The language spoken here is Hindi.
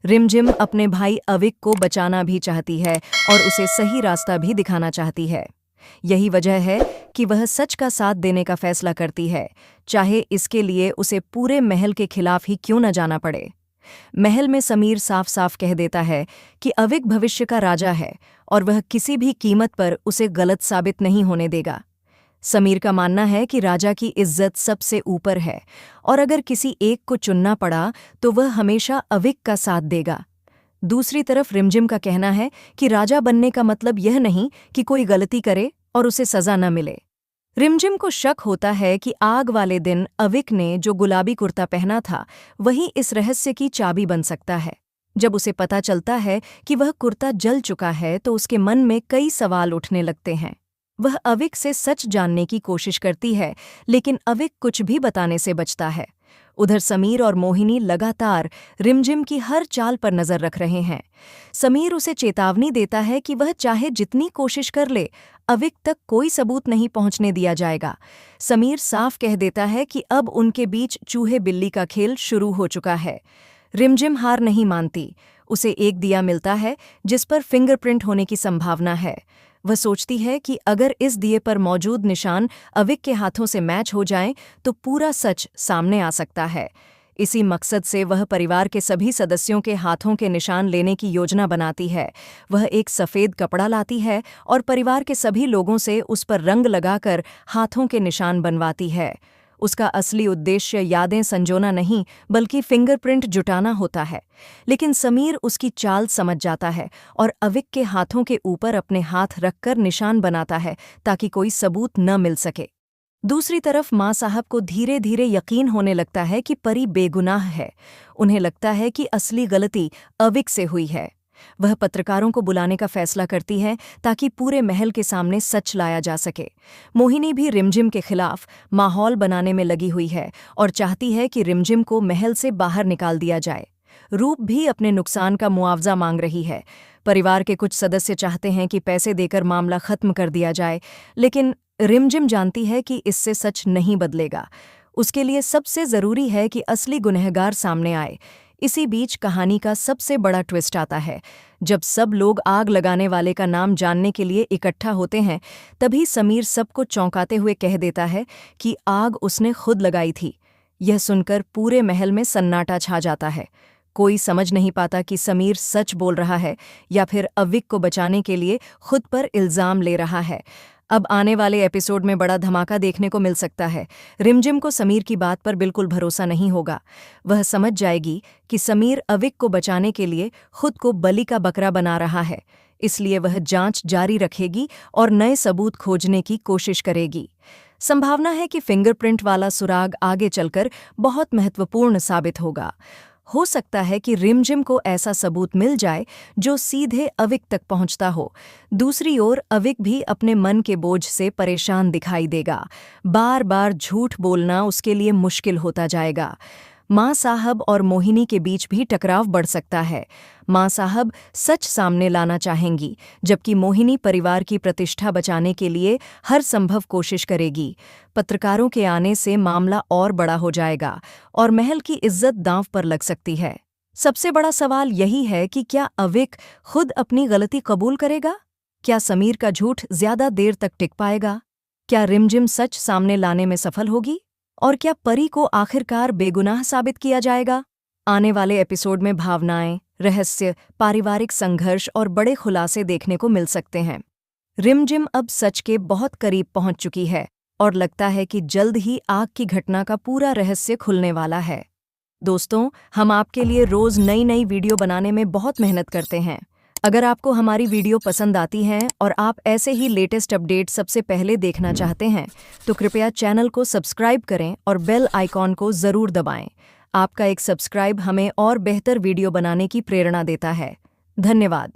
रिमझिम अपने भाई अविक को बचाना भी चाहती है और उसे सही रास्ता भी दिखाना चाहती है। यही वजह है कि वह सच का साथ देने का फैसला करती है, चाहे इसके लिए उसे पूरे महल के खिलाफ ही क्यों न जाना पड़े। महल में समीर साफ साफ कह देता है कि अविक भविष्य का राजा है और वह किसी भी कीमत पर उसे गलत साबित नहीं होने देगा। समीर का मानना है कि राजा की इज्जत सबसे ऊपर है और अगर किसी एक को चुनना पड़ा तो वह हमेशा अविक का साथ देगा। दूसरी तरफ रिमझिम का कहना है कि राजा बनने का मतलब यह नहीं कि कोई गलती करे और उसे सजा न मिले। रिमझिम को शक होता है कि आग वाले दिन अविक ने जो गुलाबी कुर्ता पहना था वही इस रहस्य की चाबी बन सकता है। जब उसे पता चलता है कि वह कुर्ता जल चुका है तो उसके मन में कई सवाल उठने लगते हैं। वह अविक से सच जानने की कोशिश करती है, लेकिन अविक कुछ भी बताने से बचता है। उधर समीर और मोहिनी लगातार रिमझिम की हर चाल पर नजर रख रहे हैं। समीर उसे चेतावनी देता है कि वह चाहे जितनी कोशिश कर ले, अविक तक कोई सबूत नहीं पहुंचने दिया जाएगा। समीर साफ कह देता है कि अब उनके बीच चूहे बिल्ली का खेल शुरू हो चुका है। रिमझिम हार नहीं मानती। उसे एक दिया मिलता है जिस पर फिंगरप्रिंट होने की संभावना है। वह सोचती है कि अगर इस दिए पर मौजूद निशान अविक के हाथों से मैच हो जाएं तो पूरा सच सामने आ सकता है। इसी मकसद से वह परिवार के सभी सदस्यों के हाथों के निशान लेने की योजना बनाती है। वह एक सफ़ेद कपड़ा लाती है और परिवार के सभी लोगों से उस पर रंग लगाकर हाथों के निशान बनवाती है। उसका असली उद्देश्य यादें संजोना नहीं बल्कि फिंगरप्रिंट जुटाना होता है। लेकिन समीर उसकी चाल समझ जाता है और अविक के हाथों के ऊपर अपने हाथ रखकर निशान बनाता है ताकि कोई सबूत न मिल सके। दूसरी तरफ माँ साहब को धीरे धीरे यकीन होने लगता है कि परी बेगुनाह है। उन्हें लगता है कि असली गलती अविक से हुई है। वह पत्रकारों को बुलाने का फैसला करती है ताकि पूरे महल के सामने सच लाया जा सके। मोहिनी भी रिमझिम के खिलाफ माहौल बनाने में लगी हुई है और चाहती है कि रिमझिम को महल से बाहर निकाल दिया जाए। रूप भी अपने नुकसान का मुआवजा मांग रही है। परिवार के कुछ सदस्य चाहते हैं कि पैसे देकर मामला खत्म कर दिया जाए, लेकिन रिमझिम जानती है कि इससे सच नहीं बदलेगा। उसके लिए सबसे जरूरी है कि असली गुनहगार सामने आए। इसी बीच कहानी का सबसे बड़ा ट्विस्ट आता है। जब सब लोग आग लगाने वाले का नाम जानने के लिए इकट्ठा होते हैं, तभी समीर सबको चौंकाते हुए कह देता है कि आग उसने खुद लगाई थी। यह सुनकर पूरे महल में सन्नाटा छा जाता है। कोई समझ नहीं पाता कि समीर सच बोल रहा है या फिर अविक को बचाने के लिए खुद पर इल्जाम ले रहा है। अब आने वाले एपिसोड में बड़ा धमाका देखने को मिल सकता है। रिमझिम को समीर की बात पर बिल्कुल भरोसा नहीं होगा। वह समझ जाएगी कि समीर अविक को बचाने के लिए खुद को बलि का बकरा बना रहा है, इसलिए वह जांच जारी रखेगी और नए सबूत खोजने की कोशिश करेगी। संभावना है कि फिंगरप्रिंट वाला सुराग आगे चलकर बहुत महत्वपूर्ण साबित होगा। हो सकता है कि रिमझिम को ऐसा सबूत मिल जाए जो सीधे अविक तक पहुंचता हो। दूसरी ओर अविक भी अपने मन के बोझ से परेशान दिखाई देगा। बार बार झूठ बोलना उसके लिए मुश्किल होता जाएगा। माँ साहब और मोहिनी के बीच भी टकराव बढ़ सकता है। माँ साहब सच सामने लाना चाहेंगी, जबकि मोहिनी परिवार की प्रतिष्ठा बचाने के लिए हर संभव कोशिश करेगी। पत्रकारों के आने से मामला और बड़ा हो जाएगा और महल की इज्जत दांव पर लग सकती है। सबसे बड़ा सवाल यही है कि क्या अविक खुद अपनी गलती कबूल करेगा? क्या समीर का झूठ ज्यादा देर तक टिक पाएगा? क्या रिमझिम सच सामने लाने में सफल होगी? और क्या परी को आखिरकार बेगुनाह साबित किया जाएगा? आने वाले एपिसोड में भावनाएं, रहस्य, पारिवारिक संघर्ष और बड़े खुलासे देखने को मिल सकते हैं। रिमझिम अब सच के बहुत करीब पहुंच चुकी है और लगता है कि जल्द ही आग की घटना का पूरा रहस्य खुलने वाला है। दोस्तों, हम आपके लिए रोज नई नई वीडियो बनाने में बहुत मेहनत करते हैं। अगर आपको हमारी वीडियो पसंद आती हैं और आप ऐसे ही लेटेस्ट अपडेट सबसे पहले देखना चाहते हैं तो कृपया चैनल को सब्सक्राइब करें और बेल आइकॉन को ज़रूर दबाएं। आपका एक सब्सक्राइब हमें और बेहतर वीडियो बनाने की प्रेरणा देता है। धन्यवाद।